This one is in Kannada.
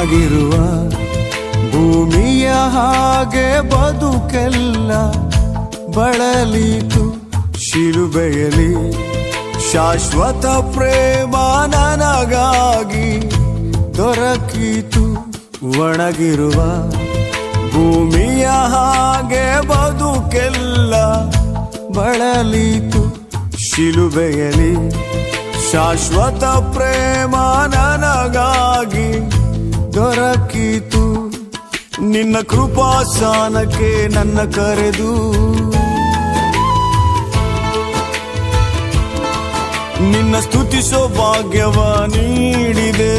ಒಣಗಿರುವ ಭೂಮಿಯ ಹಾಗೆ ಬದುಕೆಲ್ಲ ಬಳಲಿತು ಶಿಲುಬೆಯಲಿ ಶಾಶ್ವತ ಪ್ರೇಮ ನನಗಾಗಿ ದೊರಕಿತು. ಒಣಗಿರುವ ಭೂಮಿಯ ಹಾಗೆ ಬದುಕೆಲ್ಲ ಬಳಲಿತು ಶಿಲುಬೆಯಲಿ ಶಾಶ್ವತ ಪ್ರೇಮ ನನಗಾಗಿ ದೊರಕಿತು. ನಿನ್ನ ಕೃಪಾಸನಕ್ಕೆ ನನ್ನ ಕರೆದು ನಿನ್ನ ಸ್ತುತಿಸೋ ಭಾಗ್ಯವ ನೀಡಿದೆ.